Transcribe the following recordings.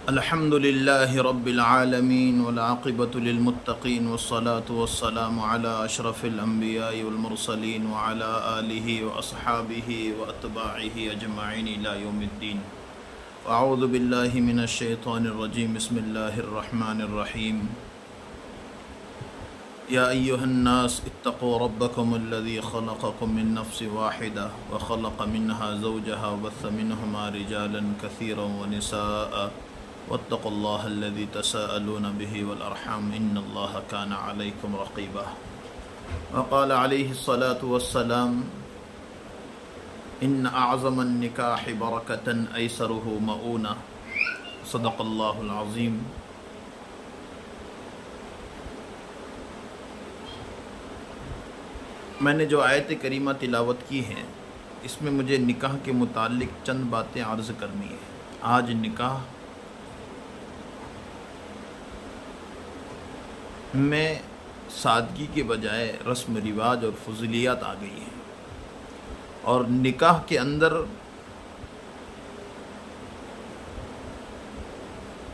الحمد لله رب العالمين والعاقبة للمتقين والصلاة والسلام على أشرف الأنبياء والمرسلين وعلى آله وأصحابه وأتباعه أجمعين إلى يوم الدين. أعوذ بالله من الشيطان الرجيم. بسم الله الرحمن الرحيم. يا أيها الناس اتقوا ربكم الذي خلقكم من نفس واحدة وخلق منها زوجها وبث منهما رجالا كثيرا ونساء واتقوا الله الذي تساءلون به والأرحام إن الله كان عليكم رقيبا. وقال عليه الصلاة والسلام إن أعظم النكاح بركة أيسره مؤونة. صدق الله العظيم. میں نے جو آیت کریمہ تلاوت کی ہے اس میں مجھے نکاح کے متعلق چند باتیں عرض کرنی ہے. آج نکاح میں سادگی کے بجائے رسم رواج اور فضولیات آ گئی ہیں، اور نکاح کے اندر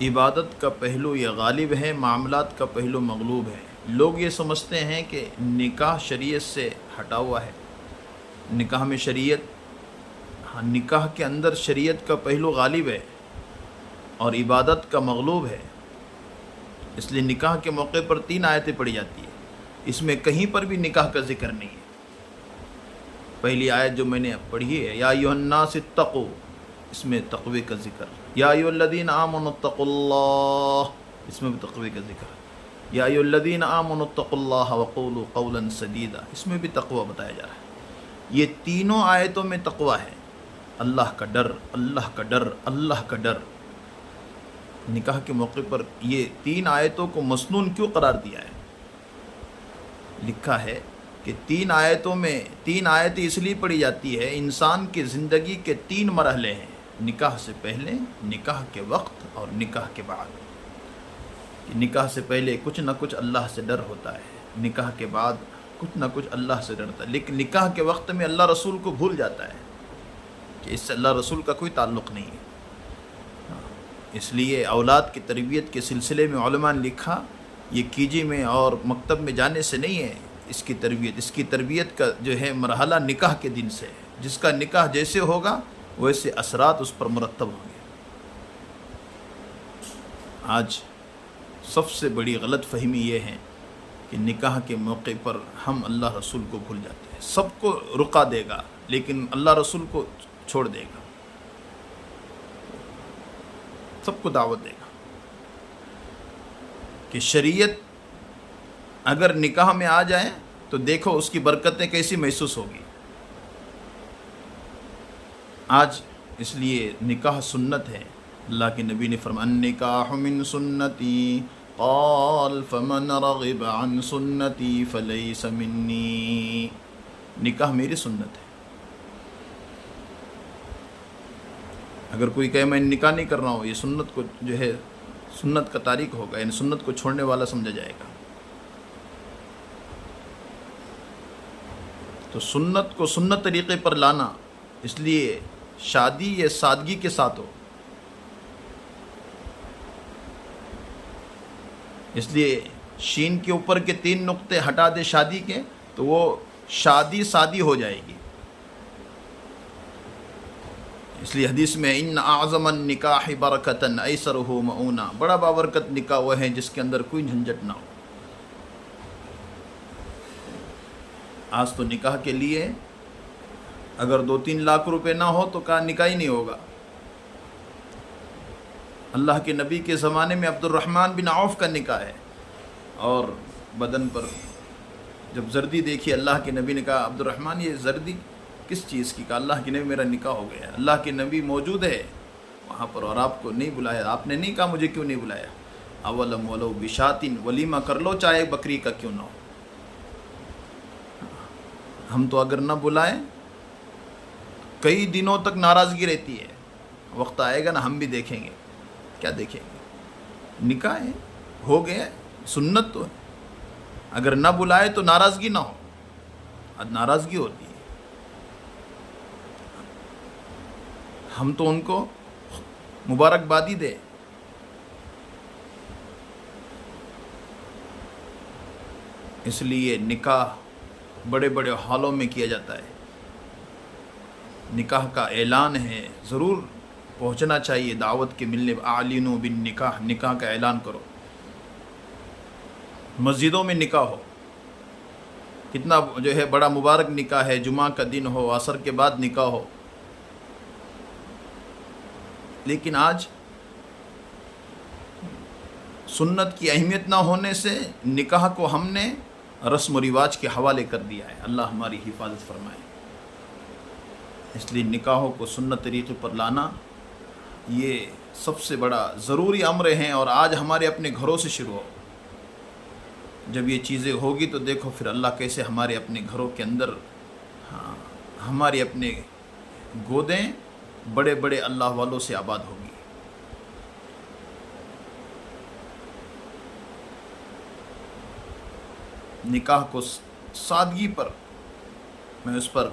عبادت کا پہلو یہ غالب ہے، معاملات کا پہلو مغلوب ہے. لوگ یہ سمجھتے ہیں کہ نکاح شریعت سے ہٹا ہوا ہے، نکاح میں نکاح کے اندر شریعت کا پہلو غالب ہے اور عبادت کا مغلوب ہے. اس لیے نکاح کے موقع پر 3 آیتیں پڑھی جاتی ہیں، اس میں کہیں پر بھی نکاح کا ذکر نہیں ہے. پہلی آیت جو میں نے پڑھی ہے یا ایھا الناس اتقوا، اس میں تقوی کا ذکر. یا ایھا الذین آمنوا اتقوا اللہ، اس میں بھی تقوی کا ذکر. یا ایھا الذین آمنوا اتقوا اللہ وقولوا قولا سدیدا، اس میں بھی تقوی بتایا جا رہا ہے. یہ تینوں آیتوں میں تقوی ہے، اللہ کا ڈر، اللہ کا ڈر، اللہ کا ڈر. نکاح کے موقع پر یہ 3 آیتوں کو مسنون کیوں قرار دیا ہے؟ لکھا ہے کہ 3 آیتوں میں 3 آیتیں اس لیے پڑھی جاتی ہے، انسان کی زندگی کے 3 مرحلے ہیں، نکاح سے پہلے، نکاح کے وقت اور نکاح کے بعد. نکاح سے پہلے کچھ نہ کچھ اللہ سے ڈر ہوتا ہے، نکاح کے بعد کچھ نہ کچھ اللہ سے ڈرتا ہے، لیکن نکاح کے وقت میں اللہ رسول کو بھول جاتا ہے کہ اس سے اللہ رسول کا کوئی تعلق نہیں ہے. اس لیے اولاد کی تربیت کے سلسلے میں علماء نے لکھا یہ کیجی میں اور مکتب میں جانے سے نہیں ہے اس کی تربیت کا جو ہے مرحلہ نکاح کے دن سے ہے. جس کا نکاح جیسے ہوگا ویسے اثرات اس پر مرتب ہوں گے. آج سب سے بڑی غلط فہمی یہ ہے کہ نکاح کے موقع پر ہم اللہ رسول کو بھول جاتے ہیں. سب کو رقا دے گا لیکن اللہ رسول کو چھوڑ دے گا، سب کو دعوت دے گا. کہ شریعت اگر نکاح میں آ جائے تو دیکھو اس کی برکتیں کیسی محسوس ہوگی. آج اس لیے نکاح سنت ہے. اللہ کے نبی نے فرمایا النکاح من سنتی قال فمن رغب عن سنتی فلیس منی. نکاح میری سنت ہے. اگر کوئی کہے میں نکاح نہیں کر رہا ہوں، یہ سنت کو جو ہے سنت کا تاریک ہوگا، یعنی سنت کو چھوڑنے والا سمجھا جائے گا. تو سنت کو سنت طریقے پر لانا، اس لیے شادی یہ سادگی کے ساتھ ہو. اس لیے شین کے اوپر کے 3 نقطے ہٹا دے شادی کے تو وہ شادی سادی ہو جائے گی. اس لیے حدیث میں ان اعظم النکاح برکۃ ایسرہ مؤونہ، بڑا بابرکت نکاح وہ ہے جس کے اندر کوئی جھنجھٹ نہ ہو. آج تو نکاح کے لیے اگر 2-3 لاکھ روپے نہ ہو تو کہا نکاح ہی نہیں ہوگا. اللہ کے نبی کے زمانے میں عبد الرحمن بن عوف کا نکاح ہے، اور بدن پر جب زردی دیکھی اللہ کے نبی نے کہا عبد الرحمن یہ زردی کس چیز کی؟ کہا اللہ کے نبی میرا نکاح ہو گیا ہے. اللہ کے نبی موجود ہے وہاں پر اور آپ کو نہیں بلایا. آپ نے نہیں کہا مجھے کیوں نہیں بلایا؟ اولم ولو بشاتن، ولیمہ کر لو چاہے بکری کا کیوں نہ ہو. ہم تو اگر نہ بلائیں کئی دنوں تک ناراضگی رہتی ہے. وقت آئے گا نا ہم بھی دیکھیں گے. کیا دیکھیں گے؟ نکاح ہے، ہو گیا، سنت تو ہے. اگر نہ بلائے تو ناراضگی نہ ہو. اب ناراضگی ہوتی ہے. ہم تو ان کو مبارکبادی دیں اس لیے نکاح بڑے بڑے ہالوں میں کیا جاتا ہے، نکاح کا اعلان ہے، ضرور پہنچنا چاہیے دعوت کے ملنے، اعلنوا بالنکاح، نکاح کا اعلان کرو، مسجدوں میں نکاح ہو، کتنا جو ہے بڑا مبارک نکاح ہے، جمعہ کا دن ہو، عصر کے بعد نکاح ہو، لیکن آج سنت کی اہمیت نہ ہونے سے نکاح کو ہم نے رسم و رواج کے حوالے کر دیا ہے، اللہ ہماری حفاظت فرمائے۔ اس لیے نکاحوں کو سنت طریقے پر لانا یہ سب سے بڑا ضروری امر ہیں، اور آج ہمارے اپنے گھروں سے شروع ہو۔ جب یہ چیزیں ہوگی تو دیکھو پھر اللہ کیسے ہمارے اپنے گھروں کے اندر، ہمارے اپنے گودیں بڑے بڑے اللہ والوں سے آباد ہوگی۔ نکاح کو سادگی پر، میں اس پر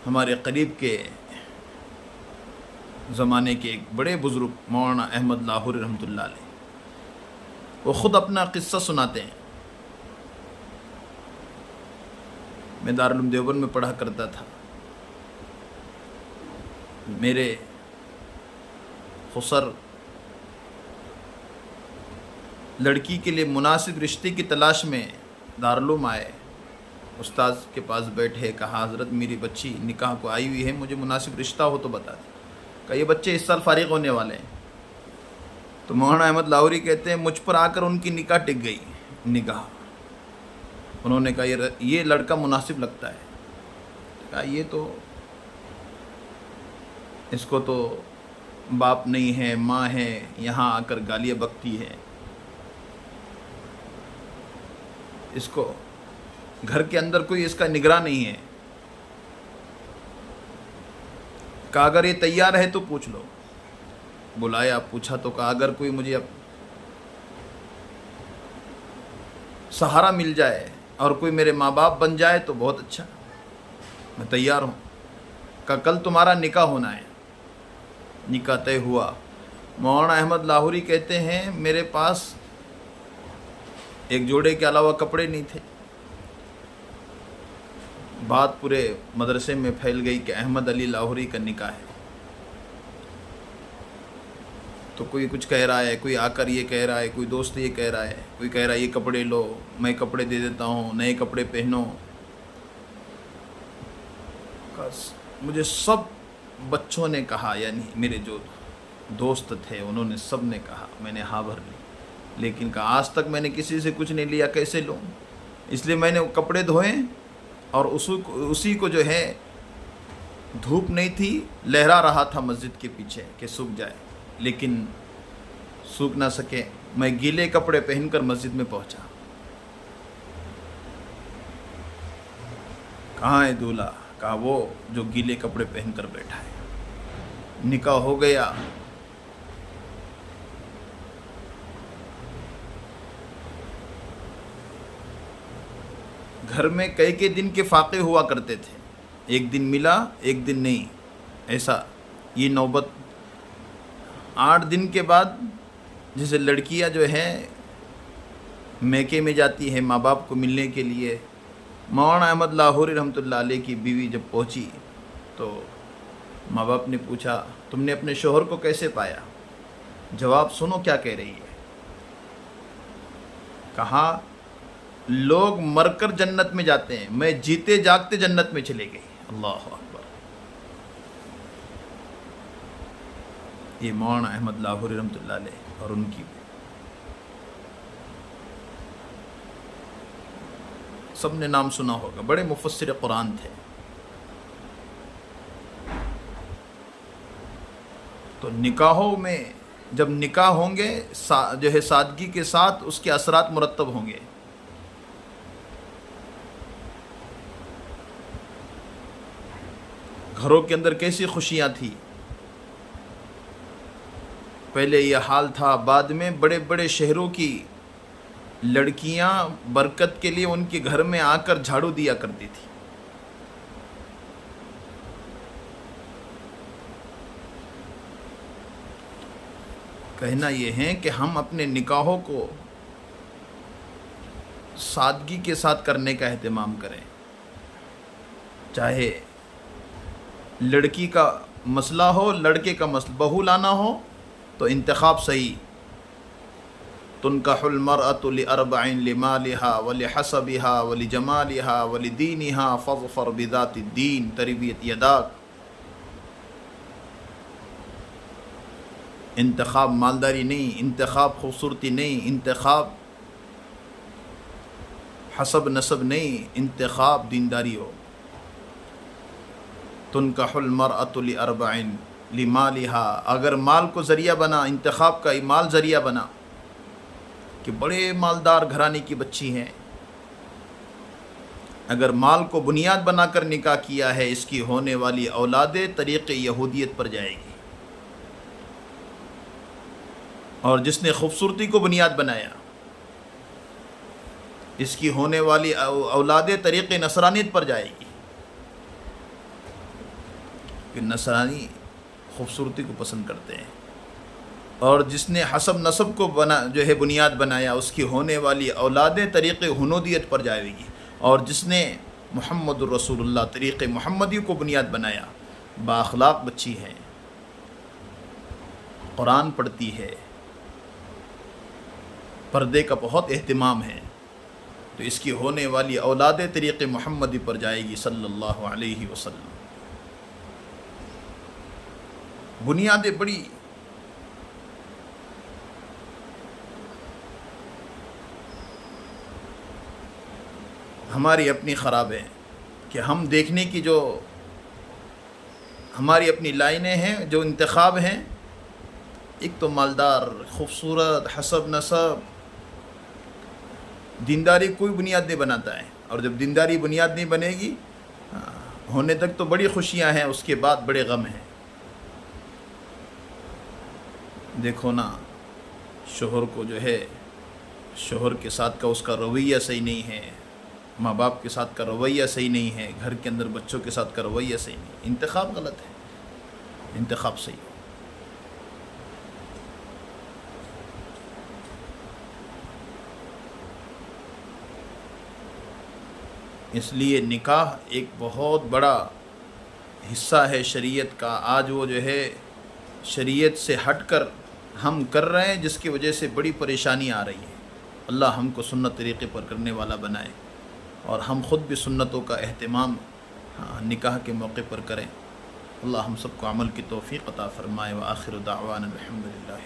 ہمارے قریب کے زمانے کے ایک بڑے بزرگ مولانا احمد لاہوری رحمۃ اللہ علیہ، وہ خود اپنا قصہ سناتے ہیں۔ میں دارالعلوم دیوبند میں پڑھا کرتا تھا، میرے خسر لڑکی کے لیے مناسب رشتے کی تلاش میں دارالعلوم آئے، استاذ کے پاس بیٹھے، کہا حضرت میری بچی نکاح کو آئی ہوئی ہے، مجھے مناسب رشتہ ہو تو بتا دیں۔ کہا یہ بچے اس سال فارغ ہونے والے ہیں۔ تو مولانا احمد لاہوری کہتے ہیں مجھ پر آ کر ان کی نکاح ٹک گئی نگاہ۔ انہوں نے کہا یہ لڑکا مناسب لگتا ہے۔ کہا یہ تو اس کو تو باپ نہیں ہے، ماں ہے، یہاں آ کر گالیاں بکتی ہے، اس کو گھر کے اندر کوئی اس کا نگراں نہیں ہے۔ کہا اگر یہ تیار ہے تو پوچھ لو۔ بلایا، پوچھا تو کہا اگر کوئی مجھے سہارا مل جائے اور کوئی میرے ماں باپ بن جائے تو بہت اچھا، میں تیار ہوں۔ کہا کل تمہارا نکاح ہونا ہے۔ نکاح طے ہوا۔ مولانا احمد لاہوری کہتے ہیں میرے پاس ایک جوڑے کے علاوہ کپڑے نہیں تھے۔ بات پورے مدرسے میں پھیل گئی کہ احمد علی لاہوری کا نکاح ہے۔ تو کوئی کچھ کہہ رہا ہے، کوئی آ کر یہ کہہ رہا ہے، کوئی دوست یہ کہہ رہا ہے، کوئی کہہ رہا ہے یہ کپڑے لو، میں کپڑے دے دیتا ہوں، نئے کپڑے پہنو۔ مجھے سب بچوں نے کہا، یعنی میرے جو دوست تھے انہوں نے سب نے کہا، میں نے ہاں بھر لی، لیکن کہا آج تک میں نے کسی سے کچھ نہیں لیا، کیسے لوں؟ اس لیے میں نے کپڑے دھوئے اور اسی کو جو ہے دھوپ نہیں تھی، لہرا رہا تھا مسجد کے پیچھے کہ سوکھ جائے، لیکن سوکھ نہ سکے۔ میں گیلے کپڑے پہن کر مسجد میں پہنچا۔ کہاں ہے دولہا؟ کہا وہ جو گیلے کپڑے پہن کر بیٹھا ہے۔ نکاح ہو گیا۔ گھر میں کئی دن کے فاقے ہوا کرتے تھے، ایک دن ملا ایک دن نہیں، ایسا یہ نوبت 8 دن کے بعد جیسے لڑکیاں جو ہے میکے میں جاتی ہے ماں باپ کو ملنے کے لیے، مولانا احمد لاہوری رحمۃ اللہ علیہ کی بیوی جب پہنچی تو ماں باپ نے پوچھا تم نے اپنے شوہر کو کیسے پایا؟ جواب سنو کیا کہہ رہی ہے۔ کہا لوگ مر کر جنت میں جاتے ہیں، میں جیتے جاگتے جنت میں چلے گئی۔ اللہ اکبر۔ یہ مولانا احمد لاہوری رحمۃ اللہ علیہ اور ان کی سب نے نام سنا ہوگا، بڑے مفسر قرآن تھے۔ تو نکاحوں میں جب نکاح ہوں گے جو ہے سادگی کے ساتھ اس کے اثرات مرتب ہوں گے۔ گھروں کے اندر کیسی خوشیاں تھیں، پہلے یہ حال تھا، بعد میں بڑے بڑے شہروں کی لڑکیاں برکت کے لیے ان کے گھر میں آ کر جھاڑو دیا کرتی تھی۔ کہنا یہ ہے کہ ہم اپنے نکاحوں کو سادگی کے ساتھ کرنے کا اہتمام کریں. چاہے لڑکی کا مسئلہ ہو، لڑکے کا مسئلہ، بہو لانا ہو تو انتخاب صحیح. تنکح المرأة لأربع لمالها ولحسبها ولجمالها ولدینها فاظفر بذات الدین تربیت یداک. انتخاب مالداری نہیں، انتخاب خوبصورتی نہیں، انتخاب حسب نسب نہیں، انتخاب دینداری ہو. تنکح المرأة لأربع لمالها، اگر مال کو ذریعہ بنا، انتخاب کا مال ذریعہ بنا کہ بڑے مالدار گھرانے کی بچی ہیں، اگر مال کو بنیاد بنا کر نکاح کیا ہے، اس کی ہونے والی اولاد طریق یہودیت پر جائے گی. اور جس نے خوبصورتی کو بنیاد بنایا، اس کی ہونے والی اولاد طریق نصرانیت پر جائے گی، کہ نصرانی خوبصورتی کو پسند کرتے ہیں. اور جس نے حسب نسب کو بنیاد بنایا، اس کی ہونے والی اولاد طریق ہنودیت پر جائے گی. اور جس نے محمد الرسول اللہ طریق محمدی کو بنیاد بنایا، بااخلاق بچی ہے، قرآن پڑھتی ہے، پردے کا بہت اہتمام ہے، تو اس کی ہونے والی اولاد طریق محمدی پر جائے گی صلی اللہ علیہ وسلم. بنیادیں بڑی ہماری اپنی خراب ہیں، کہ ہم دیکھنے کی جو ہماری اپنی لائنیں ہیں، جو انتخاب ہیں، ایک تو مالدار، خوبصورت، حسب نسب. دینداری کوئی بنیاد نہیں بناتا ہے، اور جب دینداری بنیاد نہیں بنے گی، ہونے تک تو بڑی خوشیاں ہیں، اس کے بعد بڑے غم ہیں. دیکھو نا، شوہر کو شوہر کے ساتھ کا اس کا رویہ صحیح نہیں ہے، ماں باپ کے ساتھ کا رویہ صحیح نہیں ہے، گھر کے اندر بچوں کے ساتھ کا رویہ صحیح نہیں ہے. انتخاب غلط ہے، انتخاب صحیح ہو. اس لیے نکاح ایک بہت بڑا حصہ ہے شریعت کا. آج وہ شریعت سے ہٹ کر ہم کر رہے ہیں، جس کی وجہ سے بڑی پریشانی آ رہی ہے. اللہ ہم کو سنت طریقے پر کرنے والا بنائے، اور ہم خود بھی سنتوں کا اہتمام نکاح کے موقع پر کریں. اللہ ہم سب کو عمل کی توفیق عطا فرمائے. وآخر دعوانا الحمدللہ.